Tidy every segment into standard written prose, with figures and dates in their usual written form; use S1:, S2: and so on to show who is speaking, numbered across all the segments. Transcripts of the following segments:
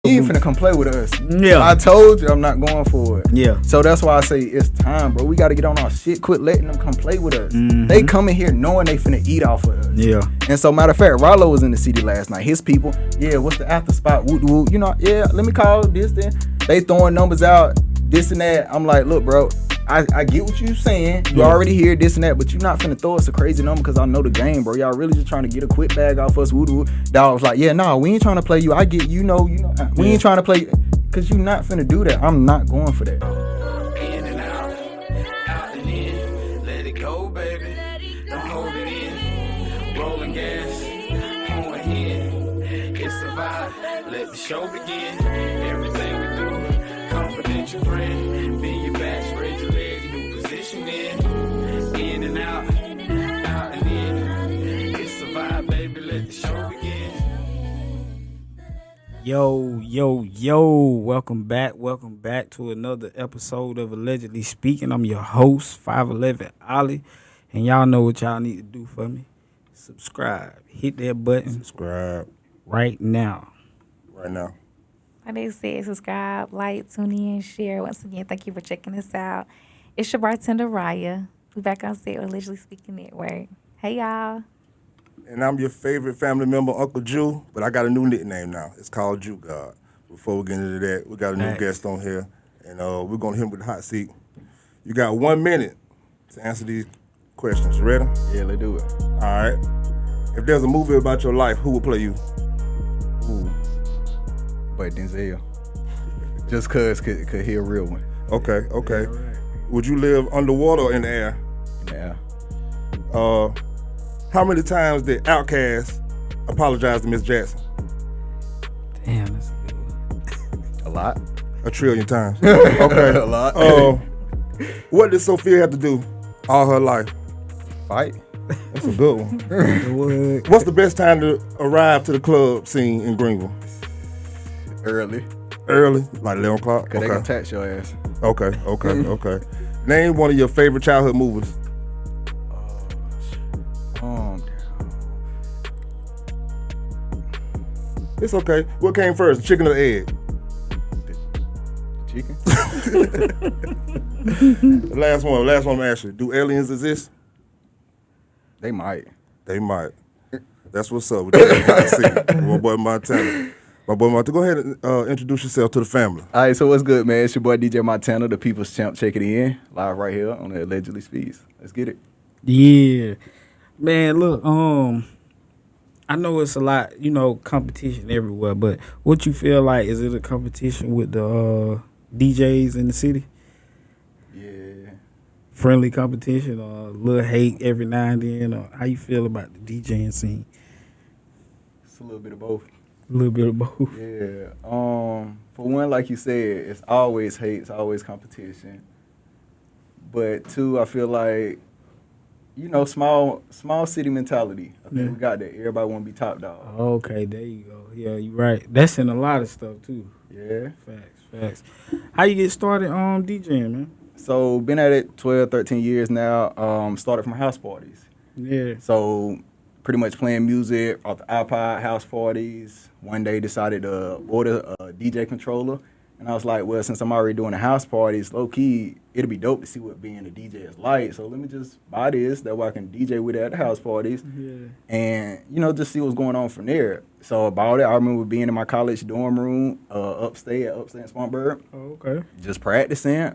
S1: He ain't finna come play with us.
S2: Yeah.
S1: I told you I'm not going for it.
S2: Yeah.
S1: So that's why I say it's time, bro. We gotta get on our shit. Quit letting them come play with us.
S2: Mhm.
S1: They come in here knowing they finna eat off of us.
S2: Yeah.
S1: And so matter of fact, Rollo was in the city last night. His people, yeah, what's the after spot? Woot woot. You know, yeah, let me call this then. They throwing numbers out, this and that. I'm like, look, bro, I get what you saying. You already hear this and that, but you're not finna throw us a crazy number because I know the game, bro. Y'all really just trying to get a quick bag off us. Woo woo. Dog was like, yeah, nah, we ain't trying to play you. I get you know. We ain't trying to play because you not finna do that. I'm not going for that.
S3: In and out and in. Let it go, baby. Don't hold it in. Rolling gas, pouring in. It's a vibe. Let the show begin. Everything we do, confidential friend. Be your best, raise your legs, new position in and out and in. It's a vibe, baby. Let the show begin.
S2: Yo, welcome back to another episode of Allegedly Speaking. I'm your host, 5'11 Olly, and y'all know what y'all need to do for me. Subscribe. Hit that button.
S4: Subscribe
S2: right now.
S5: Like they said, subscribe, like, tune in, share. Once again, thank you for checking us out. It's your bartender, Riah. We back on set with Allegedly Speaking Network. Hey, y'all.
S4: And I'm your favorite family member, Uncle Jew, but I got a new nickname now. It's called Jew God. Before we get into that, we got a new guest on here, and we're going to hit him with the hot seat. You got 1 minute to answer these questions. You ready?
S1: Yeah, let's do it.
S4: All right. If there's a movie about your life, who will play you?
S1: Ooh. But Denzel. Just cause could he a real one.
S4: Okay.
S2: Yeah, right.
S4: Would you live underwater or in the air?
S1: Yeah.
S4: How many times did Outkast apologize to Miss Jackson?
S2: Damn, that's a good one.
S1: A lot.
S4: 1 trillion times. Okay.
S1: A lot.
S4: What did Sophia have to do all her life?
S1: Fight.
S4: That's a good one.
S2: What?
S4: What's the best time to arrive to the club scene in Greenville?
S1: Early.
S4: Early, like 11 o'clock?
S1: Cause they gonna tax your ass.
S4: Okay. Name one of your favorite childhood movies. It's okay. What came first, the chicken or the egg?
S1: Chicken.
S4: The last one I'm gonna ask you. Do aliens exist?
S1: They might.
S4: They might. That's what's up with you. My boy Montana. Go ahead and introduce yourself to the family.
S1: All right, so what's good, man? It's your boy DJ Montana, the People's Champ. Check it in live right here on the Allegedly Speaks. Let's get it.
S2: Yeah. Man, look, I know it's a lot, competition everywhere, but what you feel like, is it a competition with the DJs in the city?
S1: Yeah.
S2: Friendly competition or a little hate every now and then? Or how you feel about the DJing scene?
S1: It's a little bit of both.
S2: A little bit of both.
S1: Yeah. For one, like you said, it's always hate, it's always competition. But two, I feel like, small city mentality. I think we got that. Everybody want to be top dog.
S2: Okay, there you go. Yeah, you're right. That's in a lot of stuff too.
S1: Yeah.
S2: Facts. How you get started on DJing, man?
S1: So been at it 12, 13 years now. Started from house parties.
S2: Yeah.
S1: So pretty much playing music off the iPod, house parties. One day decided to order a DJ controller. And I was like, well, since I'm already doing the house parties, low key, it'll be dope to see what being a DJ is like. So let me just buy this, that way I can DJ with it at the house parties.
S2: Yeah.
S1: And, just see what's going on from there. So I bought it. I remember being in my college dorm room, upstate in Spartanburg.
S2: Oh, okay.
S1: Just practicing.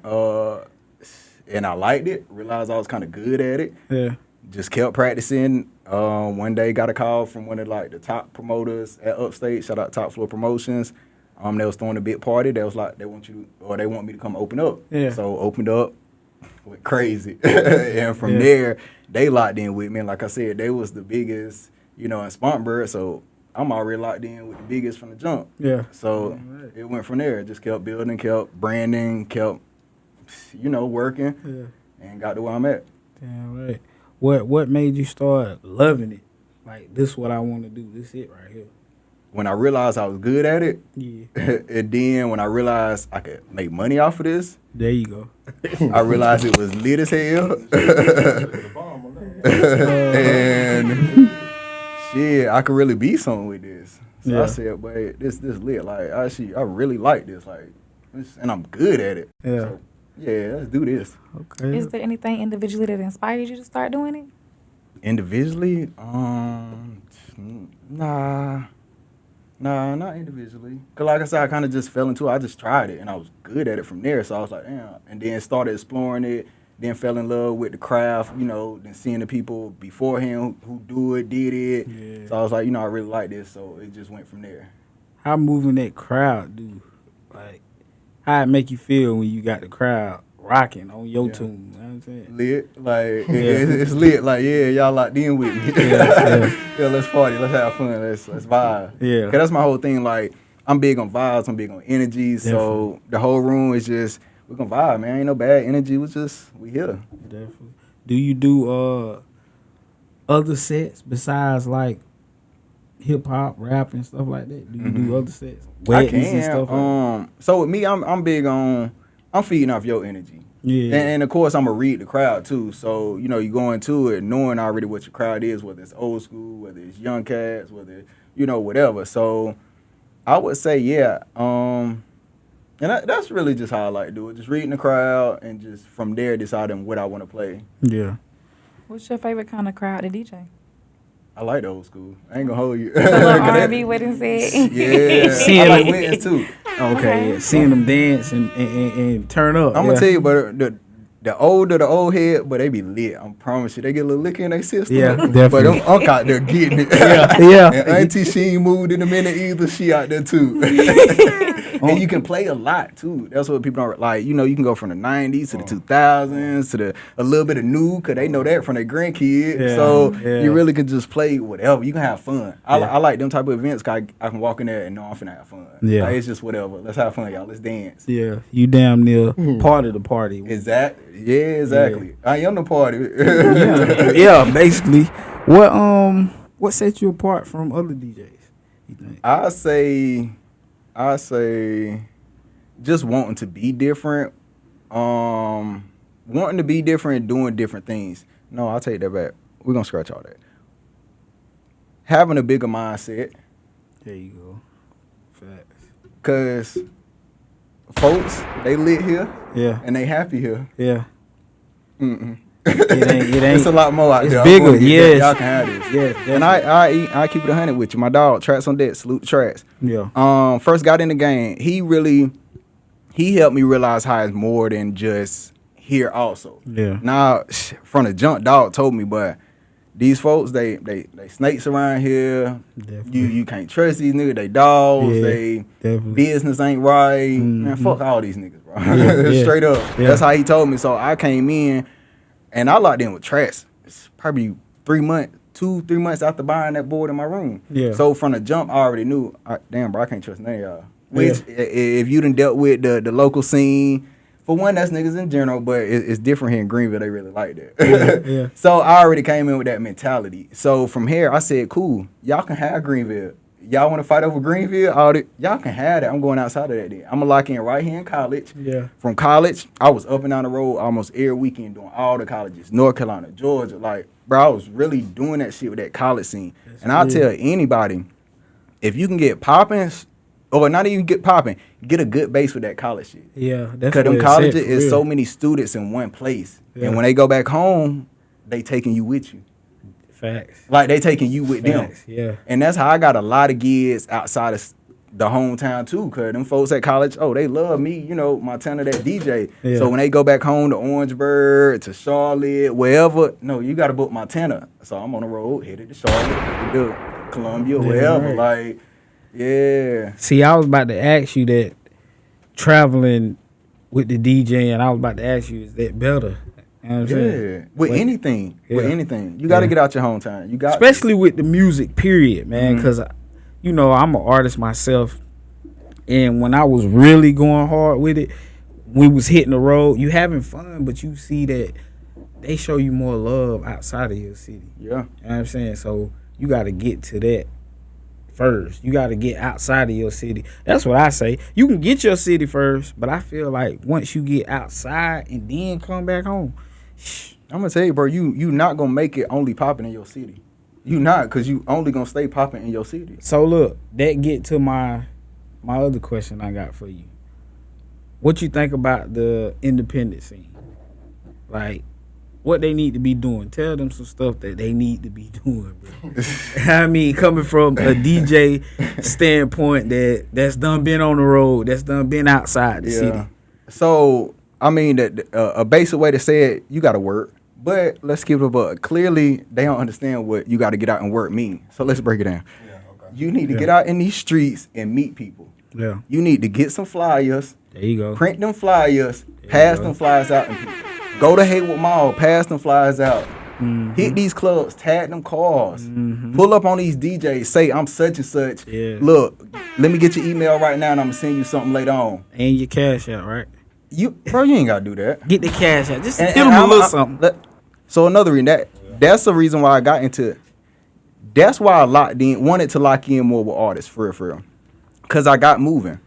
S1: And I liked it. Realized I was kind of good at it.
S2: Yeah.
S1: Just kept practicing. One day got a call from one of the top promoters at Upstate. Shout out Top Floor Promotions. They was throwing a big party. They was like, they want me to come open up. Yeah. So opened up, went crazy. And from there, they locked in with me. And like I said, they was the biggest, in Spartanburg. So I'm already locked in with the biggest from the jump. Yeah. So it went from there. Just kept building, kept branding, kept, working. Yeah. And got to where I'm at.
S2: Damn right. What made you start loving it? Like, this is what I want to do. This it right here.
S1: When I realized I was good at it, and then when I realized I could make money off of this,
S2: there you go.
S1: I realized it was lit as hell. And shit, I could really be something with this. So I said, but this lit. Like, I really like this. Like, and I'm good at it.
S2: Yeah.
S1: So, yeah, let's do this.
S2: Okay.
S5: Is there anything individually that inspired you to start doing it?
S1: Individually, nah, not individually. Cause like I said, I kind of just fell into it. I just tried it, and I was good at it from there. So I was like, damn. And then started exploring it. Then fell in love with the craft, you know. Then seeing the people beforehand who did it.
S2: Yeah.
S1: So I was like, you know, I really like this. So it just went from there.
S2: How moving that crowd do? Like, how it make you feel when you got the crowd rocking on your tune? You know what I'm saying?
S1: Lit, like it's lit. Like, yeah, y'all locked in with me. Yeah, let's party, let's have fun, let's vibe.
S2: Yeah.
S1: Cause that's my whole thing. Like, I'm big on vibes, I'm big on energy. So the whole room is just, we gonna vibe, man. Ain't no bad energy. We here.
S2: Definitely. Do you do other sets besides like hip hop, rap, and stuff like that? Do you do other sets?
S1: I can.
S2: And stuff like
S1: So with me, I'm big on, I'm feeding off your energy.
S2: Yeah.
S1: And of course, I'm going to read the crowd, too. So, you know, you go into it knowing already what your crowd is, whether it's old school, whether it's young cats, whether, you know, whatever. So, I would say, yeah. And that's really just how I like to do it. Just reading the crowd and just from there deciding what I want to play.
S2: Yeah.
S5: What's your favorite kind of crowd to DJ?
S1: I like the old school. I ain't going to hold you.
S5: A little R&B wedding set?
S1: Yeah. I like weddings, too.
S2: Okay. Yeah. Seeing them dance and turn up.
S1: I'm going to tell you, but the old head, but they be lit. I promise you. They get a little liquor in their system.
S2: Yeah, definitely.
S1: But them unk out there getting it.
S2: Yeah.
S1: And Auntie, she ain't moved in a minute either. She out there, too. And you can play a lot, too. That's what people don't, like, you know, you can go from the 90s to the 2000s to a little bit of new, because they know that from their grandkids.
S2: Yeah,
S1: so
S2: yeah.
S1: you really can just play whatever. You can have fun. I like them type of events because I can walk in there and know I'm finna have fun.
S2: Yeah.
S1: Like, it's just whatever. Let's have fun, y'all. Let's dance.
S2: Yeah. You damn near part of the party.
S1: Exactly. Yeah, exactly. Yeah. I am the party.
S2: Yeah, basically. What sets you apart from other DJs, you think?
S1: I say just wanting to be different. Wanting to be different, doing different things. No, I'll take that back. We're gonna scratch all that. Having a bigger mindset.
S2: There you go. Facts.
S1: Cause folks, they lit here.
S2: Yeah.
S1: And they happy here.
S2: Yeah.
S1: Mm-mm.
S2: It ain't.
S1: It's a lot more out
S2: It's
S1: there.
S2: bigger, yes.
S1: Y'all can have this.
S2: Yes,
S1: and I keep it 100 with you. My dog, Tracks on Deck, salute the Tracks.
S2: Yeah.
S1: First got in the game, he helped me realize how it's more than just here also.
S2: Yeah.
S1: Now, from the jump, dog told me, but these folks, they snakes around here.
S2: Definitely.
S1: You can't trust these niggas. They dogs.
S2: Yeah,
S1: they
S2: definitely.
S1: business ain't right. Man, fuck all these niggas, bro.
S2: Yeah,
S1: Straight up.
S2: Yeah.
S1: That's how he told me. So I came in, and I locked in with Tracks. It's probably 3 months after buying that board in my room.
S2: Yeah.
S1: So from the jump, I already knew. Damn, bro, I can't trust none of y'all. Which, if you done dealt with the local scene, for one, that's niggas in general, but it's different here in Greenville. They really like that.
S2: Yeah.
S1: So I already came in with that mentality. So from here, I said, cool, y'all can have Greenville. Y'all want to fight over Greenville? Y'all can have that. I'm going outside of that then. I'm going to lock in right here in college.
S2: Yeah.
S1: From college, I was up and down the road almost every weekend doing all the colleges. North Carolina, Georgia. Like, bro, I was really doing that shit with that college scene. And I'll tell anybody, if you can get popping, or not even get popping, get a good base with that college shit.
S2: Yeah.
S1: Because them colleges is so many students in one place. Yeah. And when they go back home, they taking you with you.
S2: Facts.
S1: Like, they taking you with
S2: Facts,
S1: them.
S2: Yeah.
S1: And that's how I got a lot of gigs outside of the hometown, too. Because them folks at college, they love me, you know, Montana, that DJ. Yeah. So when they go back home to Orangeburg, to Charlotte, wherever, no, you got to book Montana. So I'm on the road, headed to Charlotte, headed to Columbia, wherever. Right. Like, yeah.
S2: See, I was about to ask you that traveling with the DJ, and I was about to ask you, is that better? You know what I'm saying?
S1: With anything. With anything. You got to get out your hometown. You got
S2: especially with the music, period, man. Because, you know, I'm an artist myself. And when I was really going hard with it, we was hitting the road, you having fun, but you see that they show you more love outside of your city.
S1: Yeah.
S2: You know what I'm saying? So you got to get to that first. You got to get outside of your city. That's what I say. You can get your city first, but I feel like once you get outside and then come back home,
S1: I'm gonna tell you, bro, you not gonna make it only popping in your city. You not, because you only going to stay popping in your city.
S2: So look, that get to my other question I got for you. What you think about the independent scene? Like, what they need to be doing. Tell them some stuff that they need to be doing, bro. I mean, coming from a DJ standpoint that's done been on the road, that's done been outside the city.
S1: So, I mean, that a basic way to say it, you got to work. But let's keep it a buck. Clearly, they don't understand what you got to get out and work means. So let's break it down. Yeah, okay. You need to get out in these streets and meet people.
S2: Yeah.
S1: You need to get some flyers.
S2: There you go.
S1: Print them flyers. Pass them flyers out. And go to Haywood Mall. Pass them flyers out. Mm-hmm. Hit these clubs. Tag them cars. Mm-hmm. Pull up on these DJs. Say, I'm such and such. Yeah. Look, let me get your email right now and I'm going to send you something later on.
S2: And your cash out, right?
S1: Bro, you ain't got to do that.
S2: Get the cash out. Just give them a little something.
S1: So another reason, that's the reason why I got into it. That's why I wanted to lock in more with artists, for real. Because I got moving.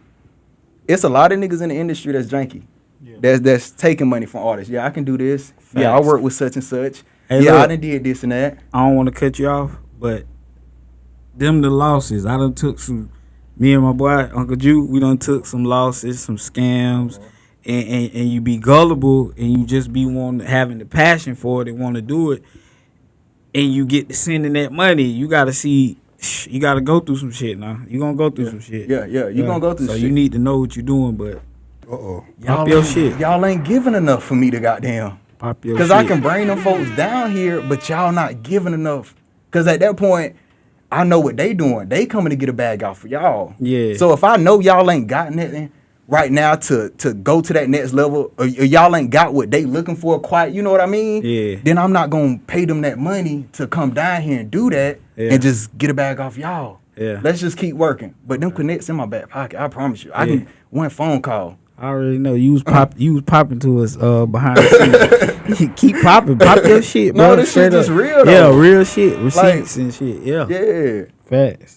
S1: It's a lot of niggas in the industry that's janky. Yeah. That's taking money from artists. Yeah, I can do this. Facts. Yeah, I work with such and such. Hey, yeah, look, I done did this and that.
S2: I don't want to cut you off, but them the losses. I done took some, me and my boy, Uncle Ju, we done took some losses, some scams. And you be gullible and you just be having the passion for it and want to do it, and you get to sending that money. You gotta go through some shit now. You gonna go through some shit.
S1: Yeah, you gonna go through
S2: so
S1: shit.
S2: So you need to know what you're doing, but
S1: pop your shit. Y'all ain't giving enough for me to goddamn
S2: pop your shit.
S1: Because I can bring them folks down here, but y'all not giving enough. Because at that point, I know what they doing. They coming to get a bag out for y'all. Yeah. So if I know y'all ain't got nothing right now to go to that next level, or y'all ain't got what they looking for quite, you know what I mean? Yeah. Then I'm not going to pay them that money to come down here and do that and just get a bag off y'all. Yeah. Let's just keep working. But them connects in my back pocket, I promise you. I can one phone call.
S2: I already know you was popping to us behind the scenes. Keep popping, pop your shit, bro.
S1: No, this shit just real though.
S2: Yeah, real shit, receipts and shit. Yeah.
S1: Yeah.
S2: Facts.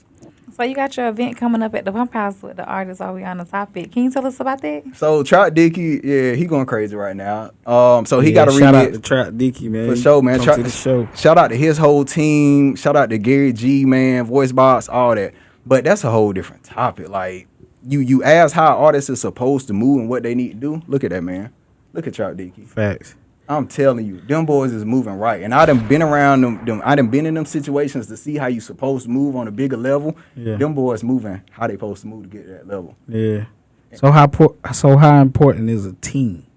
S5: So you got your event coming up at the Pump House with the artists. Are we on the topic? Can you tell us about that?
S1: So Trap Dickey, yeah, he going crazy right now. So he got a remix.
S2: Shout out to Trap Dickey, man.
S1: For sure, man.
S2: Come to the show.
S1: Shout out to his whole team. Shout out to Gary G, man, Voice Box, all that. But that's a whole different topic. Like you ask how artists are supposed to move and what they need to do. Look at that, man. Look at Trap Dickey.
S2: Facts.
S1: I'm telling you, them boys is moving right. And I done been around them. I done been in them situations to see how you supposed to move on a bigger level. Yeah. Them boys moving how they supposed to move to get to that level.
S2: Yeah. So how important is a team?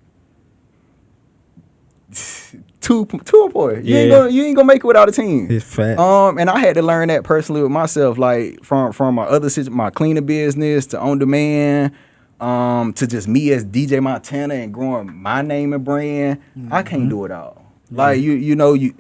S1: Too important. You ain't gonna make it without a team.
S2: It's fact.
S1: And I had to learn that personally with myself, like from my cleaner business to OnDemand. To just me as DJ Montana and growing my name and brand, I can't do it all. Like you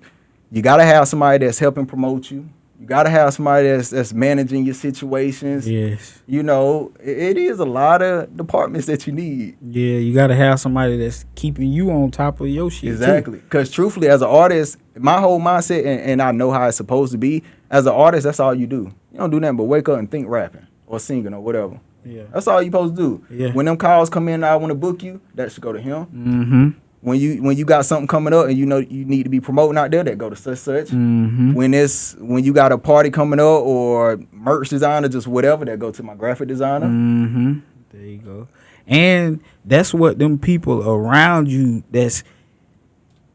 S1: gotta have somebody that's helping promote you. You gotta have somebody that's managing your situations.
S2: Yes.
S1: It is a lot of departments that you need.
S2: Yeah, you gotta have somebody that's keeping you on top of your shit.
S1: Exactly. Because truthfully, as an artist, my whole mindset, and I know how it's supposed to be, as an artist, that's all you do. You don't do nothing but wake up and think rapping or singing or whatever. Yeah. That's all you supposed to do. Yeah. When them calls come in, I want to book you, that should go to him. Mm-hmm. When you got something coming up and you know you need to be promoting out there, that go to such. Mm-hmm. When you got a party coming up or merch designer, just whatever, that go to my graphic designer.
S2: Mm-hmm. There you go. And that's what them people around you, that's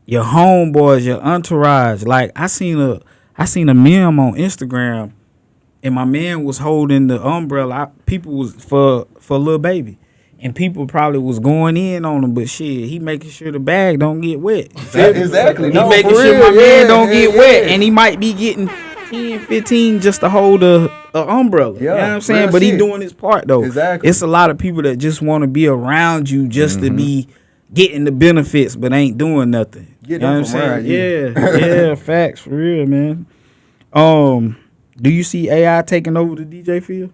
S2: your homeboys, your entourage. Like I seen a meme on Instagram. And my man was holding the umbrella. People was for Lil Baby. And people probably was going in on him, but shit, he making sure the bag don't get wet.
S1: Exactly.
S2: He making sure my man don't get wet. And he might be getting 10, 15 just to hold a umbrella. You know what I'm saying? But he doing his part though.
S1: Exactly.
S2: It's a lot of people that just want to be around you just to be getting the benefits, but ain't doing nothing. You know what I'm saying? Yeah, facts for real, man. Do you see AI taking over the DJ field?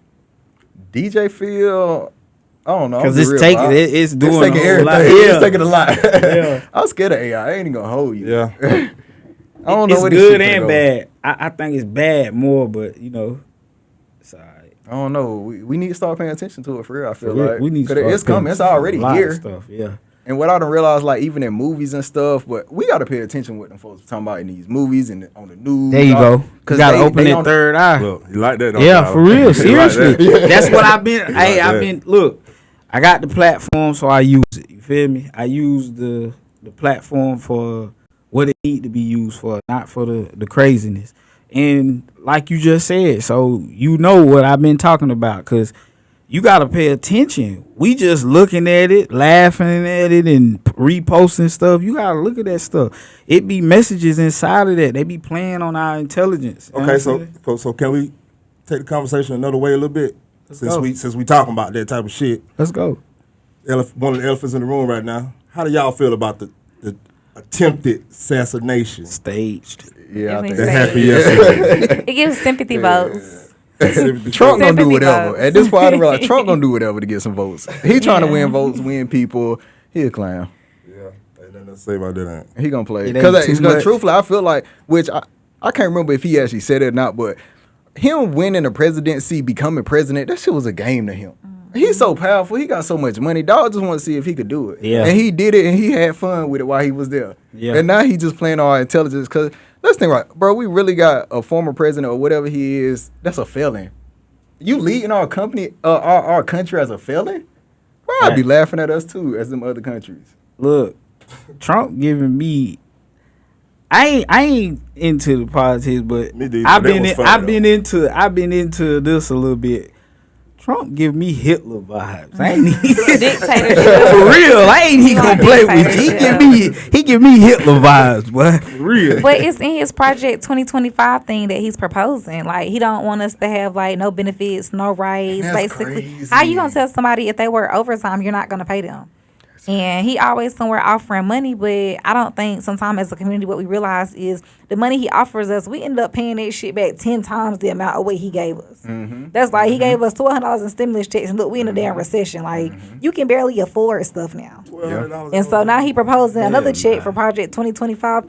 S1: DJ field, I don't know.
S2: Because it's doing
S1: everything.
S2: Lot.
S1: It's taking a lot. Yeah. I'm scared of AI. I ain't even gonna hold you.
S4: Yeah.
S1: I don't know
S2: it's
S1: what
S2: good and bad. I think it's bad more, but it's all right.
S1: I don't know. We need to start paying attention to it for real. I feel like
S2: we need to
S1: it's coming. It's already here.
S2: Stuff. Yeah.
S1: And what I don't realize, like, even in movies and stuff, but we got to pay attention what them folks are talking about in these movies and on the news.
S2: There you go. You got to open that third eye.
S4: Look, you like that?
S2: Yeah, for real. Seriously.
S4: Like that.
S2: That's what I've been. I've been. Look, I got the platform, so I use it. You feel me? I use the platform for what it need to be used for, not for the craziness. And like you just said, so you know what I've been talking about, because you got to pay attention. We just looking at it, laughing at it, and reposting stuff. You got to look at that stuff. It be messages inside of that. They be playing on our intelligence.
S4: Okay, so can we take the conversation another way a little bit? Since we talking about that type of shit.
S2: Let's go.
S4: One of the elephants in the room right now. How do y'all feel about the attempted assassination?
S2: Staged.
S1: Yeah, I think
S4: that happened yesterday.
S5: It gives sympathy votes.
S1: Trump gonna do
S5: Sympathy
S1: whatever.
S5: votes.
S1: At this point, I realize Trump gonna do whatever to get some votes. He trying to win votes, win people. He a clown.
S4: Yeah, ain't nothing to say about that.
S1: He gonna play.
S2: It ain't too
S1: Because
S2: much.
S1: truthfully, I feel like, which I can't remember if he actually said it or not, but him winning the presidency, becoming president, that shit was a game to him. He's so powerful. He got so much money. Dog just want to see if he could do it.
S2: Yeah.
S1: And he did it, and he had fun with it while he was there.
S2: Yeah.
S1: And now he just playing our intelligence. Because let's think, right, bro, we really got a former president or whatever he is. That's a felon. You leading our company, our country as a felon? Bro, I'd be laughing at us too, as them other countries.
S2: Look, Trump giving me. I ain't into the politics, but
S4: Me neither.
S2: I've
S4: That was fun,
S2: been into this a little bit. Trump give me Hitler vibes. I ain't
S5: Dictatorship.
S2: for real. I ain't even
S5: He
S2: gonna
S5: like
S2: play with you.
S5: dictatorship.
S2: He give me Hitler vibes, boy. For real.
S5: But it's in his Project 2025 thing that he's proposing. Like, he don't want us to have, like, no benefits, no rights,
S1: That's
S5: basically.
S1: crazy.
S5: How you gonna tell somebody if they work overtime, you're not gonna pay them? And he always somewhere offering money, but I don't think sometimes as a community what we realize is the money he offers us, we end up paying that shit back 10 times the amount of what he gave us. That's like he gave us $1,200 in stimulus checks, and look, we in a damn recession. Like, you can barely afford stuff now. And so now he proposing another check for Project 2025.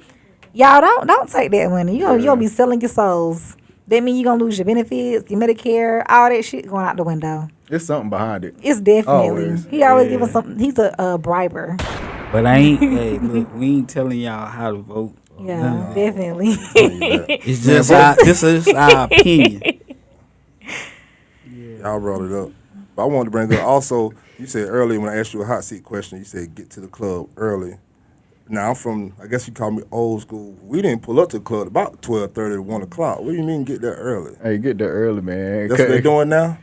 S5: Y'all don't take that money. You gonna be selling your souls. That mean you gonna lose your benefits, your Medicare, all that shit going out the window.
S1: There's something behind it.
S5: It's definitely.
S1: Always.
S5: He always give us something. He's a briber.
S2: But I ain't. Hey, look, we ain't telling y'all how to vote.
S5: Yeah, definitely.
S2: It's just this is our opinion.
S4: Y'all brought it up. But I wanted to bring up also, you said earlier when I asked you a hot seat question, you said get to the club early. Now, I'm from, I guess you call me old school. We didn't pull up to the club about 12:30 to 1 o'clock. What do you mean get there early?
S1: Hey, get there early, man.
S4: That's what they're doing now?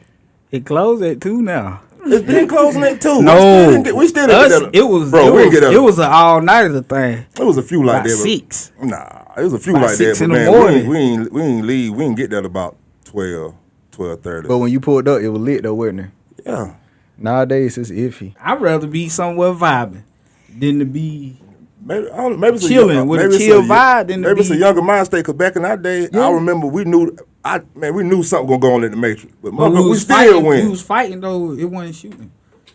S2: It closed at 2 now.
S4: It's been closing at 2.
S2: No,
S4: we still didn't get there.
S2: It was an all nighter thing.
S4: It was a few like
S2: About
S4: that.
S2: 6.
S4: Nah, it was a few
S2: About
S4: like
S2: 6
S4: that.
S2: in
S4: But
S2: the
S4: man,
S2: morning.
S4: we ain't leave. We didn't get there about 12:30.
S1: But when you pulled up, it was lit though, wasn't it?
S4: Yeah.
S1: Nowadays, it's iffy.
S2: I'd rather be somewhere vibing than to be.
S4: Maybe it's
S2: Chilling with a chill vibe than to
S4: maybe it's a
S2: be-
S4: younger mind state. Cause back in our day, I remember we knew something gonna go on in the Matrix. But motherfucker, we still
S2: fighting,
S4: win.
S2: We was fighting though. It wasn't shooting.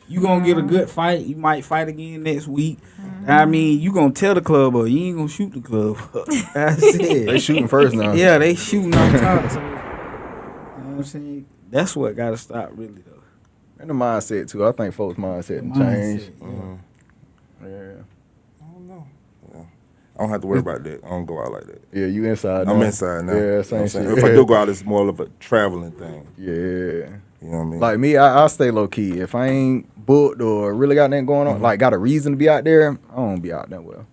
S2: You gonna get a good fight. You might fight again next week. I mean, you gonna tell the club up. You ain't gonna shoot the club up. That's it.
S1: They shooting first now.
S2: Yeah, they shooting on top. So, you know what I'm saying? That's what gotta stop, really though.
S1: And the mindset too. I think folks' mindset done changed. Yeah.
S4: I don't have to worry about that. I don't go out like that.
S1: Yeah, you inside now.
S4: I'm inside now.
S1: Yeah,
S4: You know what
S1: same
S4: I'm
S1: shit.
S4: saying? If I do go out, it's more of a traveling thing.
S1: Yeah.
S4: You know what I mean?
S1: Like me, I stay low key. If I ain't booked or really got nothing going on, like got a reason to be out there, I don't be out that well.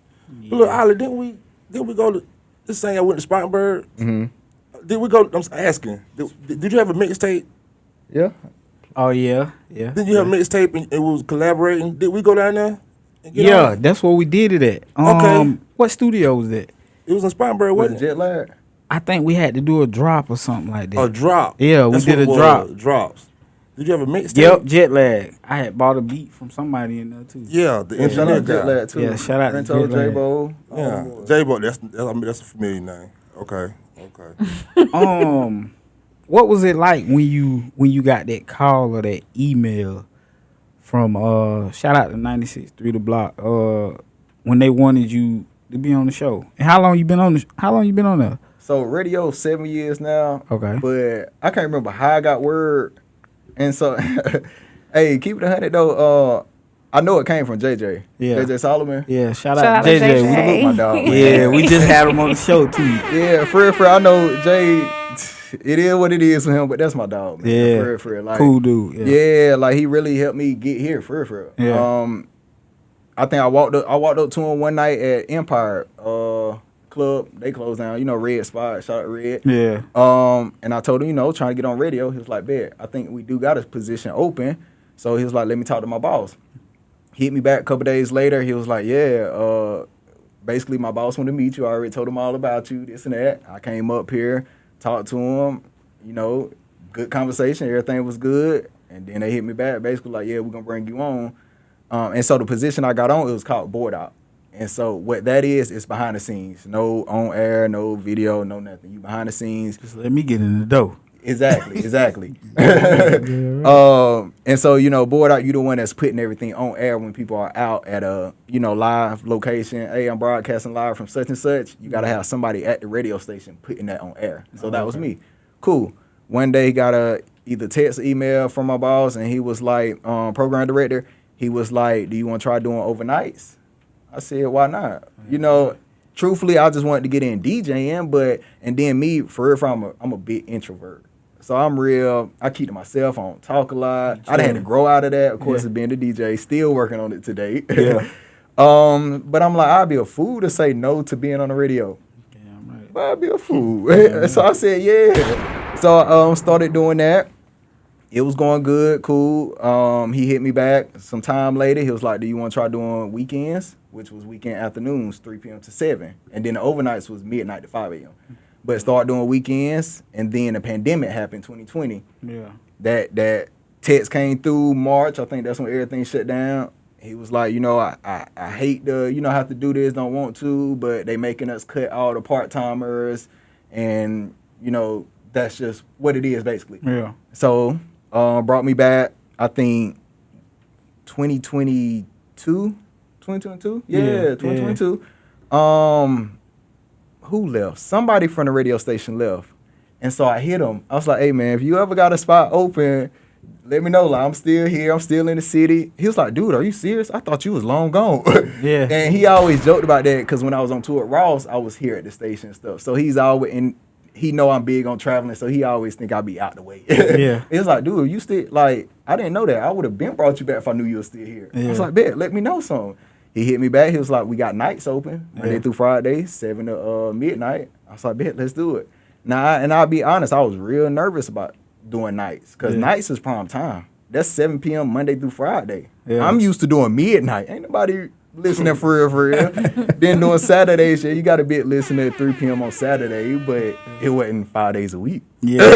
S4: But look, Ollie, didn't we go to this thing? I went to Spartanburg. Did we go? I'm asking. Did you have a mixtape?
S1: Yeah.
S2: Oh yeah.
S4: Did you have a mixtape and it was collaborating? Did we go down there? And get
S2: Yeah,
S4: on?
S2: that's where we did it at.
S4: Okay.
S2: What studio was that?
S4: It was in Spartanburg,
S1: Was it
S4: wasn't it?
S1: jet lag?
S2: I think we had to do a drop or something like that.
S4: A drop.
S2: Yeah, we
S4: That's
S2: did
S4: what
S2: a
S4: it
S2: drop.
S4: was, Drops. Did you have a mixtape?
S2: Yep, jet lag. I had bought a beat from somebody in there too.
S4: Yeah, the
S1: Yeah, shout
S4: engineer
S1: out Jet
S4: guy.
S1: Lag too.
S2: Yeah, shout out to
S1: Rento,
S2: Jet Lag.
S1: J-Bo.
S4: Yeah, J-Bo. That's a familiar name. Okay.
S2: What was it like when you got that call or that email from shout out to 96.3 The Block when they wanted you to be on the show? And how long you been on there?
S1: So radio 7 years now.
S2: Okay.
S1: But I can't remember how I got word. And so, hey, keep it 100 though. I know it came from JJ.
S2: Yeah.
S1: JJ Solomon.
S2: Yeah, shout
S5: Shout
S2: out
S5: out to
S2: JJ.
S5: JJ.
S2: We
S1: Salute my dog, man.
S2: Yeah, we just had him on the show too.
S1: Yeah, for real, I know Jay. It is what it is for him, but that's my dog, man.
S2: Yeah,
S1: for real. Like,
S2: cool dude.
S1: Yeah, like he really helped me get here, for real.
S2: Yeah.
S1: I think I walked up to him one night at Empire Club. They closed down, Red Spot. Shout out Red.
S2: Yeah.
S1: And I told him, trying to get on radio. He was like, "Bet, I think we do got a position open." So he was like, "Let me talk to my boss." He hit me back a couple days later. He was like, "Yeah, basically my boss wanted to meet you. I already told him all about you, this and that." I came up here, talked to him, good conversation. Everything was good. And then they hit me back, basically like, "Yeah, we're going to bring you on." And so the position I got on, it was called board out. And so what that is behind the scenes. No on air, no video, no nothing. You behind the scenes.
S2: Just let me get in the door.
S1: Exactly. And so, board out, you the one that's putting everything on air when people are out at a, live location. Hey, I'm broadcasting live from such and such. You got to have somebody at the radio station putting that on air. So that was me. Cool. One day, got either text or email from my boss, and he was like, program director, he was like, "Do you want to try doing overnights?" I said, "Why not?" Truthfully, I just wanted to get in DJing, and then me, for real, I'm a big introvert. So I keep to myself, I don't talk a lot. I had to grow out of that, of course, of being a DJ, still working on it today.
S2: Yeah.
S1: But I'm like, I'd be a fool to say no to being on the radio.
S2: Damn right.
S1: But I'd be a fool. So I said, yeah. So started doing that. It was going good, cool. He hit me back some time later. He was like, "Do you want to try doing weekends?" Which was weekend afternoons, 3 p.m. to 7. And then the overnights was midnight to 5 a.m. But started doing weekends, and then the pandemic happened, 2020.
S2: Yeah.
S1: That text came through March. I think that's when everything shut down. He was like, I hate to, have to do this, don't want to, but they making us cut all the part-timers, and, that's just what it is, basically.
S2: Yeah.
S1: So, brought me back, I think, 2022? Yeah, 2022. Who left? Somebody from the radio station left. And so I hit him. I was like, "Hey, man, if you ever got a spot open, let me know. Like, I'm still here. I'm still in the city." He was like, "Dude, are you serious? I thought you was long gone."
S2: Yeah.
S1: And he always joked about that because when I was on tour at Ross, I was here at the station and stuff. So he's always, and he know I'm big on traveling, so he always think I'll be out the way.
S2: Yeah.
S1: It was like, "Dude, you still, like, I didn't know that. I would have been brought you back if I knew you were still here."
S2: Yeah.
S1: I was like, "Bet, let me know something." He hit me back. He was like, "We got nights open, Monday through Friday, 7 to midnight." I was like, "Bet, let's do it." Now, and I'll be honest, I was real nervous about doing nights because nights is prime time. That's 7 p.m. Monday through Friday.
S2: Yeah.
S1: I'm used to doing midnight. Ain't nobody listening for real. Then doing Saturday shit, you got a bit listening at 3 p.m. on Saturday, but it wasn't 5 days a week.
S2: Yeah.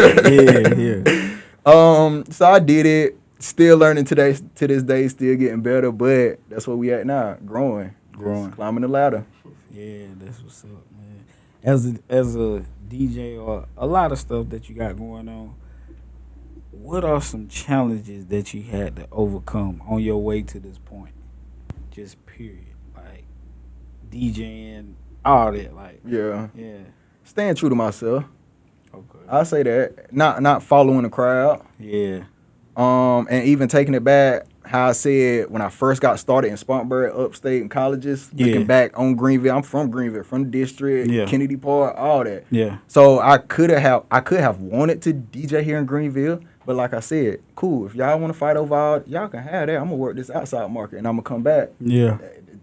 S1: So I did it. Still learning to this day, still getting better, but that's where we at now, growing, climbing the ladder.
S2: Yeah, that's what's up, man. As a DJ or a lot of stuff that you got going on, what are some challenges that you had to overcome on your way to this point? Just period. Like DJing, all that. Like
S1: Yeah. Staying true to myself.
S2: Okay.
S1: I say that. Not following the crowd.
S2: Yeah.
S1: And even taking it back, how I said when I first got started in Spartanburg, upstate, and colleges, looking back on Greenville. I'm from Greenville, from the district, Kennedy Park, all that.
S2: Yeah.
S1: So I could have wanted to DJ here in Greenville, but like I said, cool. If y'all want to fight over all, y'all can have that. I'm gonna work this outside market, and I'm gonna come back.
S2: Yeah.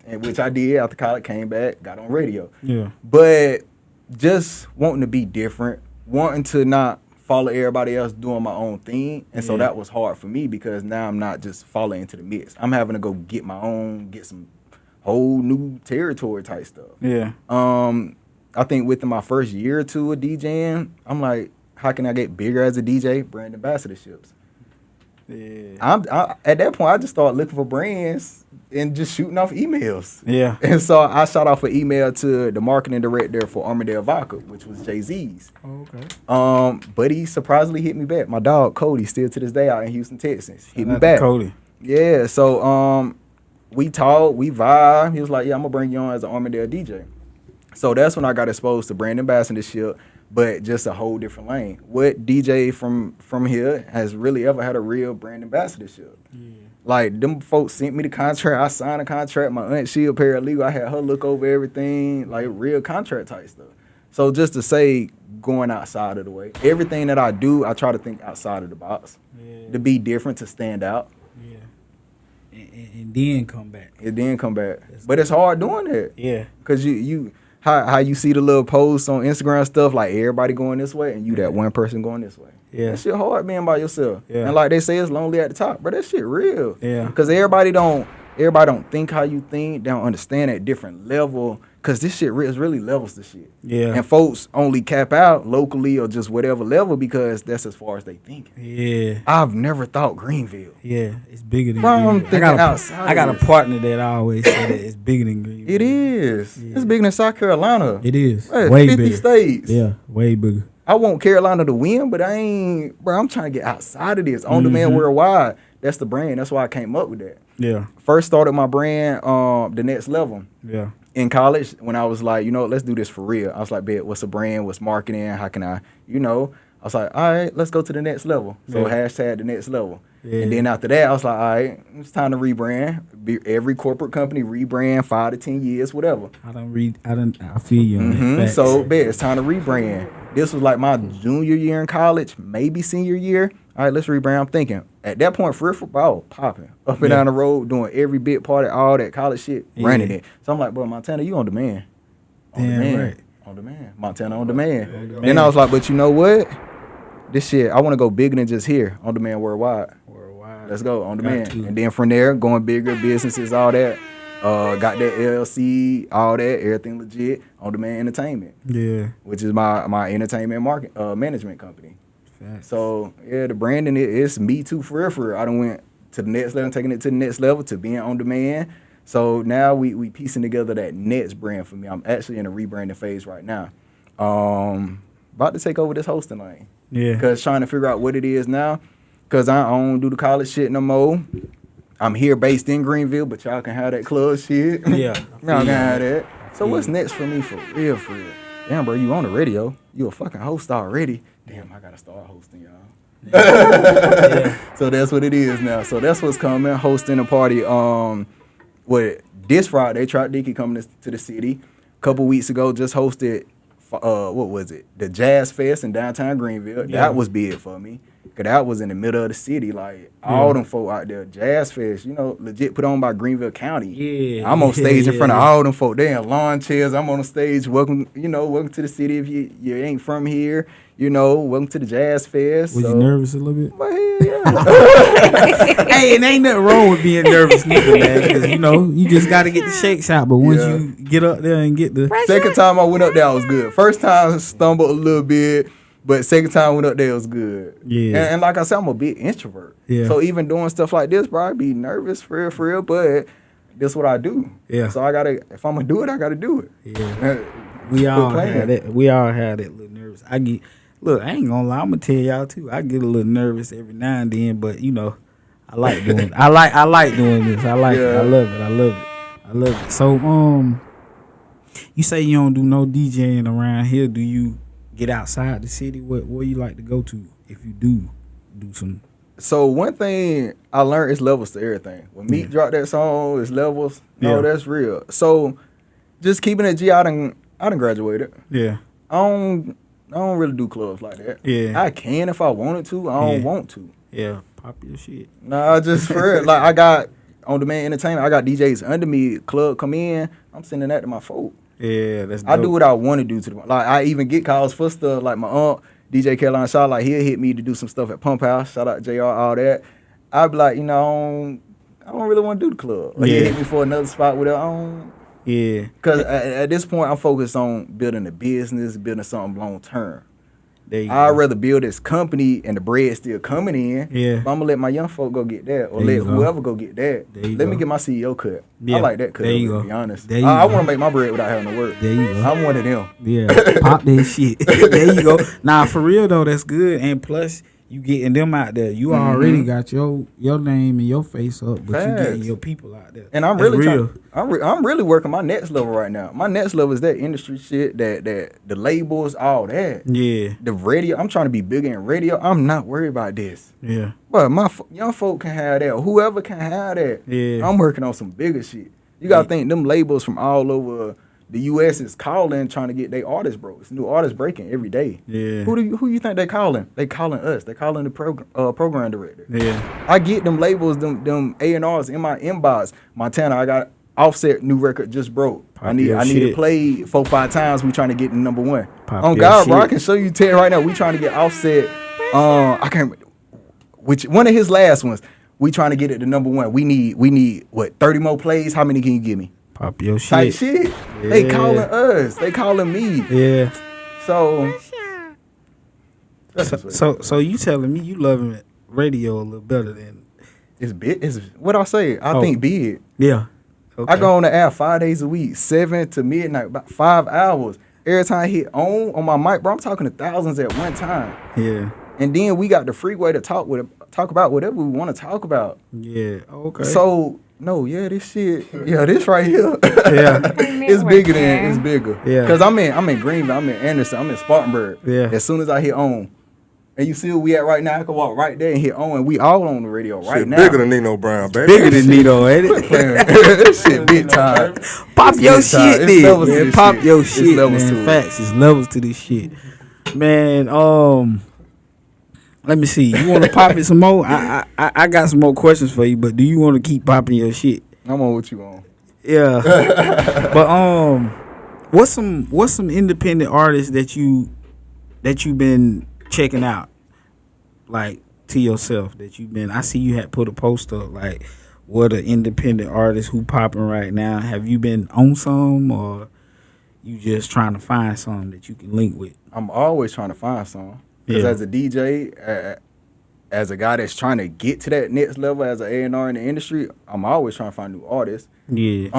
S1: And which I did after college, came back, got on radio.
S2: Yeah.
S1: But just wanting to be different, wanting to not follow everybody else doing my own thing. And so that was hard for me because now I'm not just falling into the mix. I'm having to go get my own, get some whole new territory type stuff.
S2: Yeah.
S1: I think within my first year or two of DJing, I'm like, how can I get bigger as a DJ? Brand ambassadorships.
S2: Yeah.
S1: At that point, I just started looking for brands and just shooting off emails.
S2: Yeah.
S1: And so I shot off an email to the marketing director for Armadale Vodka, which was Jay-Z's.
S2: Oh, okay.
S1: But he surprisingly hit me back. My dog, Cody, still to this day out in Houston, Texas. Hit me back.
S2: Cody.
S1: Yeah, so we talked, we vibe. He was like, "Yeah, I'm going to bring you on as an Armadale DJ." So that's when I got exposed to brand ambassadorship, but just a whole different lane. What DJ from here has really ever had a real brand ambassadorship? Yeah. Like, them folks sent me the contract. I signed a contract. My aunt, she a paralegal. I had her look over everything, like real contract type stuff. So just to say, going outside of the way. Everything that I do, I try to think outside of the box. To be different, to stand out.
S2: Yeah. And then come back.
S1: But it's hard doing that.
S2: Yeah.
S1: Because you how you see the little posts on Instagram stuff, like everybody going this way and you that one person going this way.
S2: Yeah.
S1: That shit hard being by yourself.
S2: Yeah.
S1: And like they say, it's lonely at the top. But that shit real.
S2: Yeah.
S1: Because everybody don't think how you think. They don't understand at different level. Because this shit is really levels to shit.
S2: Yeah.
S1: And folks only cap out locally or just whatever level because that's as far as they think.
S2: Yeah.
S1: I've never thought Greenville.
S2: Yeah. It's bigger than
S1: Bro,
S2: Greenville. I got a partner that I always say that it's bigger than Greenville.
S1: It is.
S2: Yeah.
S1: It's bigger than South Carolina.
S2: It is.
S1: Hey,
S2: way
S1: 50
S2: bigger.
S1: states.
S2: Yeah. Way bigger.
S1: I want Carolina to win, but I'm trying to get outside of this. On-demand worldwide. That's the brand. That's why I came up with that.
S2: Yeah.
S1: First started my brand, the next level.
S2: Yeah.
S1: In college, when I was like, let's do this for real. I was like, bet, what's a brand? What's marketing? How can I, I was like, all right, let's go to the next level. So hashtag the next level. Yeah. And then after that, I was like, all right, it's time to rebrand. Every corporate company rebrand 5 to 10 years, whatever.
S2: I feel you on that.
S1: So, bet, it's time to rebrand. This was like my junior year in college, maybe senior year. All right, let's rebrand. I'm thinking, at that point, free football popping up and down the road, doing every bit party, all that college shit, running it. So I'm like, bro, Montana, you on demand. On demand. Montana on demand. Then I was like, but you know what? This shit, I want to go bigger than just here. On demand worldwide. Let's go, on demand. And then from there, going bigger, businesses, all that. Got that LLC, all that, everything legit. On demand entertainment. Yeah. Which is my entertainment management company. So, the branding, it's me too for real. I done went to the next level, taking it to the next level, to being on demand. So, now we piecing together that next brand for me. I'm actually in a rebranding phase right now. About to take over this hosting lane. Yeah. Because trying to figure out what it is now. Because I don't do the college shit no more. I'm here based in Greenville, but y'all can have that club shit. Yeah. Y'all can have that. So, what's next for me for real? Damn, bro, you on the radio. You a fucking host already. Damn, I gotta start hosting, y'all. So that's what it is now. So that's what's coming. Hosting a party. This Friday, Trap Dickey coming to the city. A couple weeks ago, just hosted. What was it? The Jazz Fest in downtown Greenville. Yeah. That was big for me. Cause that was in the middle of the city. Like all them folk out there. Jazz Fest, legit put on by Greenville County. Yeah. I'm on stage in front of all them folk. They in lawn chairs. I'm on the stage. Welcome to the city if you ain't from here. Welcome to the Jazz Fest.
S2: Was you nervous a little bit?
S1: My head, yeah.
S2: Hey, it ain't nothing wrong with being nervous neither, man. Because, you just got to get the shakes out. But once you get up there and get the...
S1: Second time I went up there, I was good. First time, I stumbled a little bit. But second time I went up there, it was good. Yeah. And like I said, I'm a big introvert. Yeah. So even doing stuff like this, bro, I'd be nervous for real. But this is what I do. Yeah. So if I'm going to do it, I got to do it.
S2: Yeah. We all had that. We all had that little nervous. Look, I ain't gonna lie. I'm gonna tell y'all too. I get a little nervous every now and then, but I like doing it. I like doing this. I like it. I love it. So, you say you don't do no DJing around here. Do you get outside the city? Where you like to go to if you do some?
S1: So one thing I learned is levels to everything. When Meek dropped that song, it's levels. No, that's real. So just keeping it G, I done graduated. Yeah. I don't really do clubs like that. Yeah. I can if I wanted to. I don't want to.
S2: Yeah. Pop your shit.
S1: Nah, just for it. Like I got on-demand entertainment. I got DJs under me. Club come in. I'm sending that to my folk.
S2: Yeah, that's dope.
S1: I do what I want to do to them. Like I even get calls for stuff. Like my aunt, DJ Caroline Shaw, like he'll hit me to do some stuff at Pump House. Shout out JR, all that. I'd be like, I don't really want to do the club. Like he hit me for another spot with it. Yeah. Because at this point, I'm focused on building a business, building something long term. I'd rather build this company and the bread still coming in. Yeah. But I'm going to let my young folk go get that or let whoever go get that. Let me get my CEO cut. Yeah. I like that cut, to be honest. I want to make my bread without having to work. There you go. I'm one of them.
S2: Yeah. Pop that shit. There you go. Nah, for real, though, that's good. And plus, you getting them out there. You already got your name and your face up, but you getting your people out there.
S1: And I'm really I'm really working my next level right now. My next level is that industry shit, that the labels, all that.
S2: Yeah.
S1: The radio. I'm trying to be bigger in radio. I'm not worried about this.
S2: Yeah.
S1: But my young folk can have that. Or whoever can have that.
S2: Yeah.
S1: I'm working on some bigger shit. You gotta think them labels from all over the U.S. is calling, trying to get their artists broke. It's new artists breaking every day.
S2: Yeah.
S1: Who you think they calling? They calling us. They calling the program director.
S2: Yeah.
S1: I get them labels, them A&Rs in my inbox. Montana, I got Offset new record just broke. I need to play 4-5 times. We trying to get the number one. On God, bro, I can show you 10 right now. We trying to get Offset. I can't. Which one of his last ones? We trying to get it to number one. We need what, 30 more plays? How many can you give me?
S2: Pop your shit.
S1: Type shit. Yeah. They calling us. They calling me.
S2: Yeah.
S1: So
S2: you telling me you loving radio a little better than
S1: it's big. It's what I say. I think big.
S2: Yeah. Okay.
S1: I go on the air 5 days a week, 7 to midnight, about 5 hours. Every time I hit on my mic, bro, I'm talking to thousands at one time.
S2: Yeah.
S1: And then we got the freeway to talk about whatever we want to talk about.
S2: Yeah. Okay.
S1: So this shit, this right here.
S2: Yeah.
S1: It's bigger.
S2: Yeah.
S1: Cause I'm in Greenville, I'm in Anderson, I'm in Spartanburg.
S2: Yeah.
S1: As soon as I hit on, and you see where we at right now, I can walk right there and hit on, and we all on the radio right now.
S4: Bigger than Nino Brown, baby.
S2: Bigger than Nino, ain't it?
S1: That shit big time.
S2: Pop your shit, then. Pop your shit,
S1: man.
S2: Facts, it's levels to this shit, man. Let me see. You want to pop it some more? I got some more questions for you, but do you want to keep popping your shit?
S1: I'm on what you on.
S2: Yeah. But what's some independent artists that you been checking out, like, to yourself, that you've been? I see you had put a post up, like, what an independent artist who popping right now. Have you been on some, or you just trying to find some that you can link with?
S1: I'm always trying to find some. Because as a DJ, as a guy that's trying to get to that next level as an A&R in the industry, I'm always trying to find new artists.
S2: Yeah.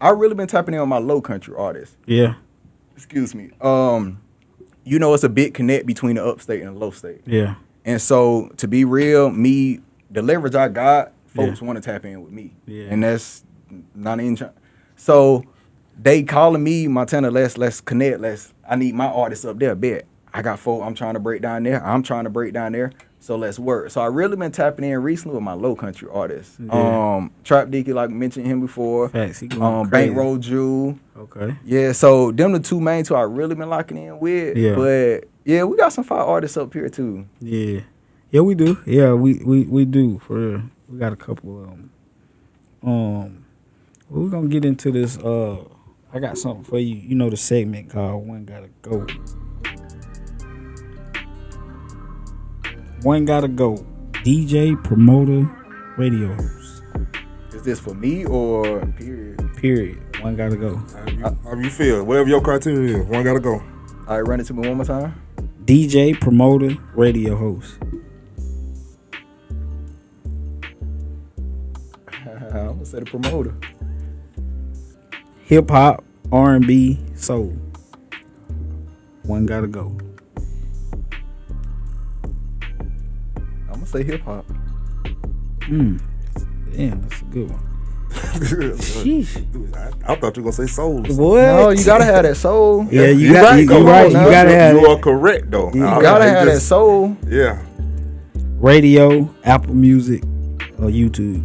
S1: I really been tapping in on my low country artists.
S2: Yeah.
S1: Excuse me. It's a big connect between the upstate and the low state.
S2: Yeah.
S1: And so, to be real, the leverage I got, folks want to tap in with me.
S2: Yeah.
S1: And that's not even trying. So, they calling me, Montana, let's connect. I need my artists up there, bet. I got folk I'm trying to break down there. I'm trying to break down there. So let's work. So I really been tapping in recently with my low country artists.
S2: Yeah.
S1: Trap Dickey, like I mentioned him before.
S2: Facts, he going crazy.
S1: Bankroll Jew.
S2: Okay.
S1: Yeah, so them the two main two I really been locking in with.
S2: Yeah.
S1: But yeah, we got some fire artists up here too.
S2: Yeah. Yeah, we do. Yeah, we do, for real. We got a couple of them. We're gonna get into this. I got something for you. You know the segment called One Gotta Go. One Gotta Go. DJ, promoter, radio host.
S1: Is this for me or period?
S2: Period. One gotta go.
S4: How you feel? Whatever your criteria is, one gotta go.
S1: All right, run it to me one more time.
S2: DJ, promoter, radio host.
S1: I'm gonna say the promoter.
S2: Hip hop, R&B, soul. One gotta go.
S1: I'm gonna say hip hop.
S2: Damn, that's a good one. Sheesh.
S4: I thought you were gonna say soul.
S2: What?
S1: No, you gotta have that soul.
S2: Yeah, you
S4: right.
S2: You gotta have
S4: You
S2: it.
S4: are correct though.
S1: You gotta have that soul.
S4: Yeah.
S2: Radio, Apple Music, or YouTube.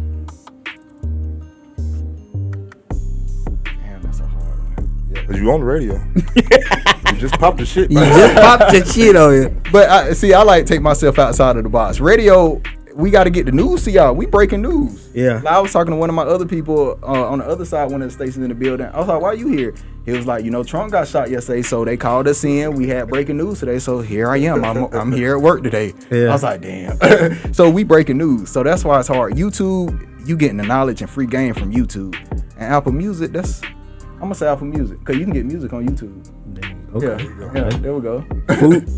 S1: Damn, that's a hard one.
S4: Yeah, 'cause you on the radio. You just popped the shit.
S2: You just popped your shit on you.
S1: But I like to take myself outside of the box. Radio, we got to get the news to y'all. We breaking news.
S2: Yeah.
S1: Like, I was talking to one of my other people on the other side, one of the stations in the building. I was like, why you here? He was like, Trump got shot yesterday, so they called us in. We had breaking news today, so here I am. I'm here at work today.
S2: Yeah.
S1: I was like, damn. So we breaking news. So that's why it's hard. YouTube, you getting the knowledge and free game from YouTube. And Apple Music, I'm going to say Apple Music, because you can get music on YouTube.
S2: Okay.
S1: Yeah, there we go.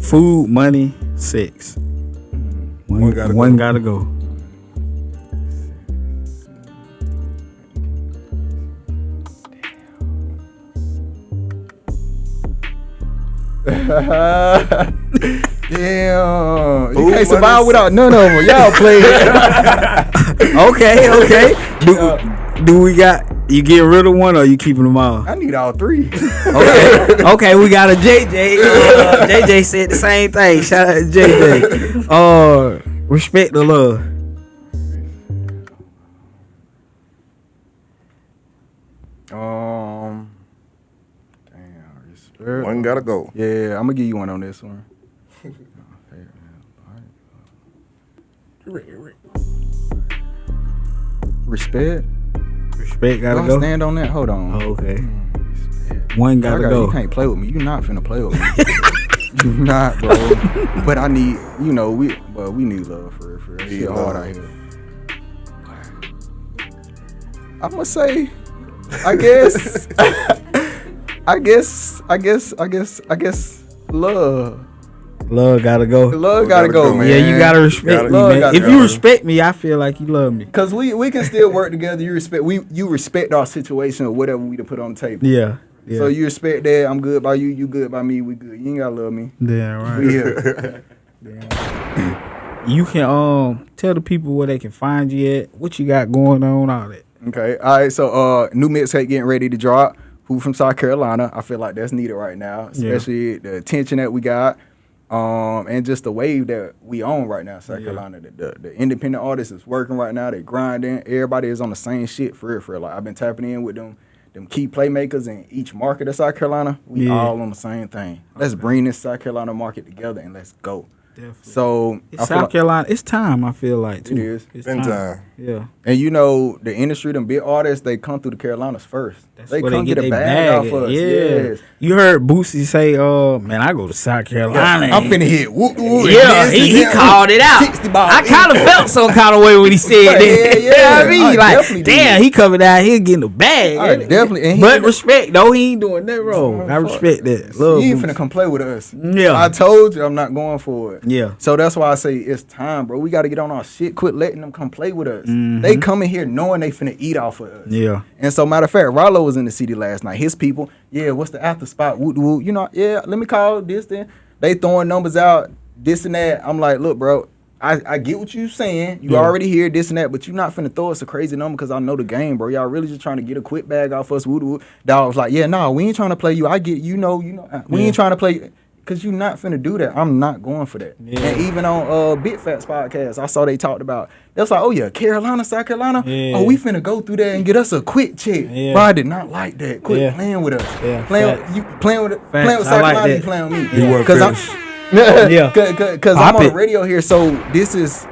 S2: Food, money, sex. One gotta go.
S1: Damn. You can't survive without none of them. Y'all play it.
S2: Okay. Do we got... You getting rid of one or you keeping them all?
S1: I need all three.
S2: Okay, we got a JJ. JJ said the same thing. Shout out to JJ. Respect the love.
S1: Damn, respect.
S4: One gotta go.
S1: Yeah, I'm gonna give you one on this one. Respect.
S2: Respect gotta
S1: Do I
S2: go.
S1: stand on that? Hold on.
S2: Oh, okay.
S1: Respect.
S2: One gotta go.
S1: You can't play with me. You not finna play with me. You not, bro. But I need, we need love for real. Shit hard out here. I'm gonna say, I guess, love.
S2: Love gotta go.
S1: Love gotta go, man.
S2: Yeah, you gotta respect me, man. If you respect me, I feel like you love me.
S1: Cause we can still work together. You respect our situation or whatever we to put on the table.
S2: Yeah.
S1: So you respect that. I'm good by you. You good by me. We good. You ain't gotta love me.
S2: Damn right.
S1: We here.
S2: You can tell the people where they can find you at, what you got going on, all that.
S1: Okay. All right. So new mixtape getting ready to drop. Who from South Carolina? I feel like that's needed right now, especially the attention that we got. And just the wave that we own right now, South Carolina. The independent artists is working right now. They grinding. Everybody is on the same shit for real. Like I've been tapping in with them key playmakers in each market of South Carolina. We all on the same thing. Let's bring this South Carolina market together and let's go.
S2: Definitely.
S1: So
S2: It's South Carolina. It's time. I feel like too.
S1: It is.
S2: It's
S4: Been time.
S2: Yeah.
S1: And the industry, them big artists, they come through the Carolinas first. They
S2: where
S1: come get a
S2: their
S1: bag off
S2: at.
S1: us.
S2: Yeah.
S1: Yes.
S2: You heard Boosie say, man, I go to South Carolina.
S1: I'm finna hit whoop whoop.
S2: Yeah, he called it out.
S1: 60 ball.
S2: I kind of felt some kind of way when he said that.
S1: Yeah.
S2: You know what I mean?
S1: I
S2: Like,
S1: definitely
S2: damn,
S1: did.
S2: he coming out here getting the bag.
S1: I definitely. And
S2: But respect, though, he ain't doing that wrong. I respect that. Love
S1: you ain't
S2: Boosie.
S1: finna come play with us.
S2: Yeah.
S1: I told you I'm not going for it.
S2: Yeah.
S1: So that's why I say it's time, bro. We got to get on our shit. Quit letting them come play with us.
S2: Mm-hmm.
S1: They come in here knowing they finna eat off of us.
S2: Yeah.
S1: And so, matter of fact, Rollo was in the city last night. His people, what's the after spot? Woot, woot. Let me call this then. They throwing numbers out, this and that. I'm like, look, bro, I get what you saying. You already hear this and that, but you not finna throw us a crazy number because I know the game, bro. Y'all really just trying to get a quick bag off us. Woot, woot. Dog was like, we ain't trying to play you. I get, we ain't trying to play because you not finna do that. I'm not going for that.
S2: Yeah.
S1: And even on Big Fat's podcast, I saw they talked about, they was like, Carolina, South Carolina.
S2: Yeah.
S1: Oh, we finna go through there and get us a quick check.
S2: Yeah.
S1: Bro, I did not like that. Quit playing with us.
S2: Yeah,
S1: playing with South Carolina, you playing with me.
S2: You work
S1: Because I'm because I'm on the radio here, so this is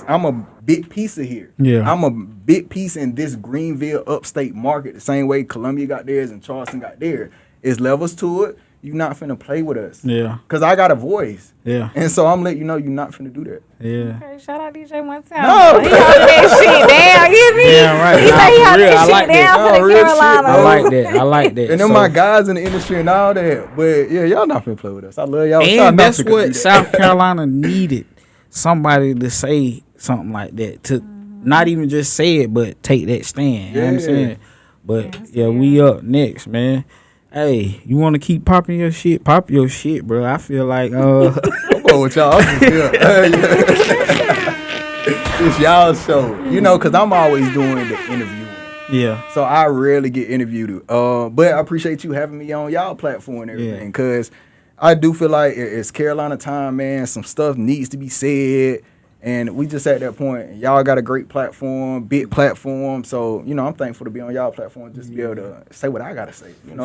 S1: I'm a big piece of here.
S2: Yeah.
S1: I'm a big piece in this Greenville upstate market, the same way Columbia got theirs and Charleston got theirs. It's levels to it. You not finna play with us.
S2: Yeah.
S1: Cause I got a voice.
S2: Yeah.
S1: And so I'm letting you know you're not finna do that.
S2: Yeah.
S5: Okay, shout out DJ one time.
S1: No.
S5: He holding that shit down. You hear me?
S2: Damn right.
S5: He
S2: Nah,
S5: say he
S2: for
S5: holding
S2: real, I
S5: that
S2: like
S5: shit
S2: that.
S5: down
S1: No,
S5: for the
S1: real shit,
S5: Carolina.
S2: I like that.
S1: And them
S2: So-
S1: my guys in the industry and all that. But yeah, y'all not finna play with us. I love y'all. Try
S2: And
S1: not
S2: that's
S1: to do
S2: what
S1: that.
S2: South Carolina needed. Somebody to say something like that. To not even just say it, but take that stand. You know what I'm
S1: Yeah.
S2: saying? But yeah, we up next, man. Hey, you want to keep popping your shit? Pop your shit, bro. I feel like
S1: I'm on with y'all. It's y'all's show. Because I'm always doing the interviewing.
S2: yeah.
S1: So I rarely get interviewed. But I appreciate you having me on y'all platform and everything. Because I do feel like it's Carolina time, man. Some stuff needs to be said. And we just at that point. And y'all got a great platform, big platform. So, I'm thankful to be on y'all platform, just to be able to say what I got to say,
S2: For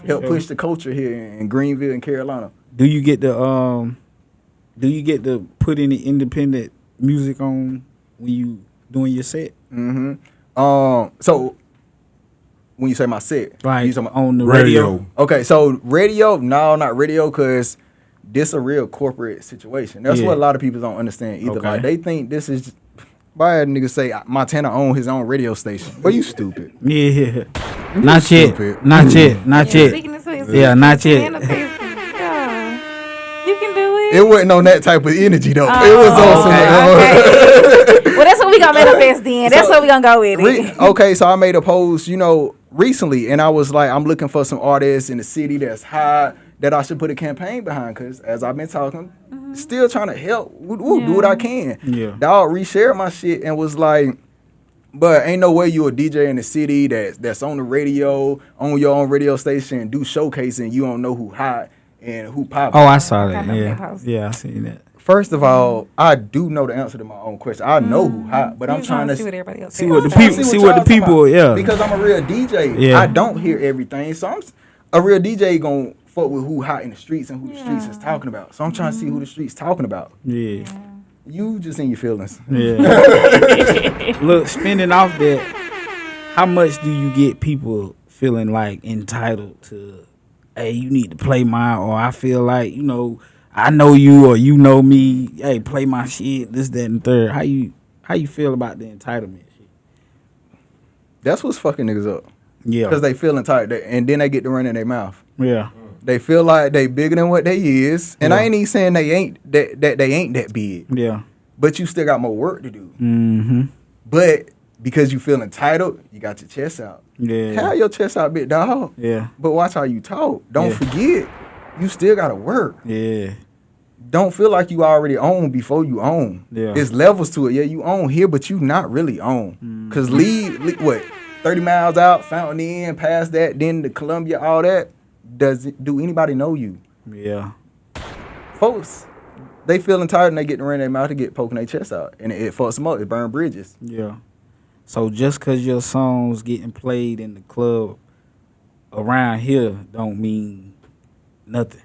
S1: help
S2: sure.
S1: push the culture here in Greenville and Carolina.
S2: Do you get to put any independent music on when you doing your set?
S1: Mm-hmm. So when you say my set,
S2: Like
S1: you talking about
S2: on the radio?
S1: Okay, so radio, no, not radio, because this a real corporate situation. That's
S2: Yeah.
S1: what a lot of people don't understand either.
S2: Okay.
S1: Like they think this is. Why a nigga say Montana own his own radio station? Well, you stupid.
S2: Yeah. Not
S1: stupid.
S2: yet. Not yet. Not yet.
S5: Speaking into his
S2: Yeah, not yet.
S5: Yeah. You can do it.
S1: It wasn't on that type of energy though.
S5: Oh,
S1: It was on some.
S5: okay. Well, that's what we gonna manifest then. That's what we gonna go with it.
S1: Okay, so I made a post, recently, and I was like, I'm looking for some artists in the city that's hot, that I should put a campaign behind. Because as I've been talking, still trying to help. We'll do what I can.
S2: Yeah.
S1: Dog reshared my shit and was like, but ain't no way you a DJ in the city that's on the radio, on your own radio station, do showcasing. You don't know who hot and who popping.
S2: Oh, I saw that.
S5: Okay,
S2: Yeah,
S5: post.
S2: yeah, I seen that.
S1: First of all, I do know the answer to my own question. I know who hot, but I'm
S5: You're
S1: trying to
S5: see what everybody else
S2: see
S5: says.
S2: what the
S1: trying to
S2: people- see
S1: y'all
S2: what the
S1: talking
S2: people-
S1: about.
S2: yeah.
S1: Because I'm a real DJ.
S2: Yeah.
S1: I don't hear everything. So a real DJ gonna fuck with who hot in the streets and who the streets is talking about. So I'm trying to see who the streets talking about.
S2: Yeah,
S1: You just in your feelings.
S2: yeah. Look, spending off that, how much do you get people feeling like entitled to? Hey, you need to play mine, or I feel like I know you or you know me. Hey, play my shit. This, that, and third. How you feel about the entitlement shit?
S1: That's what's fucking niggas up.
S2: Yeah,
S1: Because they feel entitled. And then they get to run in their mouth.
S2: yeah,
S1: They feel like they bigger than what they is. And
S2: Yeah.
S1: I ain't even saying they ain't that they ain't that big.
S2: yeah.
S1: But you still got more work to do.
S2: Mm-hmm.
S1: But because you feel entitled, you got your chest out.
S2: Yeah,
S1: Have your chest out, big dog.
S2: yeah,
S1: But watch how you talk. Don't
S2: Yeah.
S1: forget, you still gotta work.
S2: yeah,
S1: Don't feel like you already own before you own.
S2: Yeah.
S1: It's levels to it. Yeah, you own here, but you not really own. Cause leave what 30 miles out, Fountain Inn, past that, then to Columbia, all that. Do anybody know you?
S2: yeah.
S1: Folks, they feel entitled and they get to run their mouth to get poking their chest out, and it fucks them up. It burn bridges.
S2: Yeah. So just cause your songs getting played in the club around here don't mean nothing.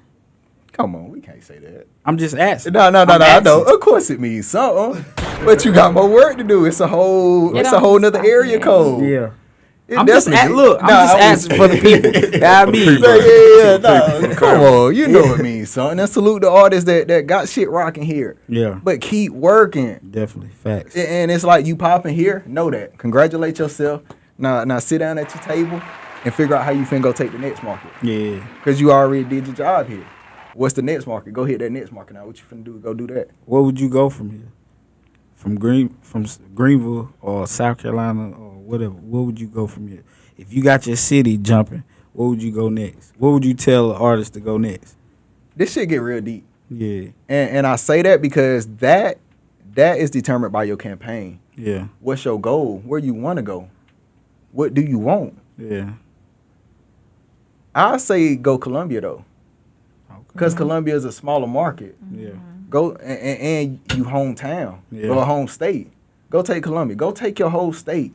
S1: Come on, we can't say that.
S2: I'm just asking.
S1: No.
S2: I'm
S1: I know.
S2: asking.
S1: Of course it means something, but you got more work to do. It's a whole nother area code.
S2: Yeah.
S1: It
S2: I'm just
S1: definitely-
S2: look. I'm
S1: Nah,
S2: just
S1: I was-
S2: asking for the people. I mean,
S1: Yeah. Come on, you know it means something. And salute the artists that got shit rocking here.
S2: Yeah,
S1: But keep working.
S2: definitely facts.
S1: And it's like you popping here. Know that. Congratulate yourself. Now sit down at your table and figure out how you finna go take the next market.
S2: Yeah.
S1: Cause you already did your job here. What's the next market? Go hit that next market now. What you finna do? Go do that.
S2: Where would you go from here? From Greenville or South Carolina or whatever. Where would you go from here? If you got your city jumping, where would you go next? What would you tell an artist to go next?
S1: This shit get real deep.
S2: Yeah.
S1: And I say that because that is determined by your campaign.
S2: Yeah.
S1: What's your goal? Where you want to go? What do you want?
S2: Yeah.
S1: I say go Columbia though,
S2: Okay.
S1: because Columbia is a smaller market.
S2: Yeah.
S1: Go and you hometown,
S2: Yeah.
S1: or home state. Go take Columbia. Go take your whole state,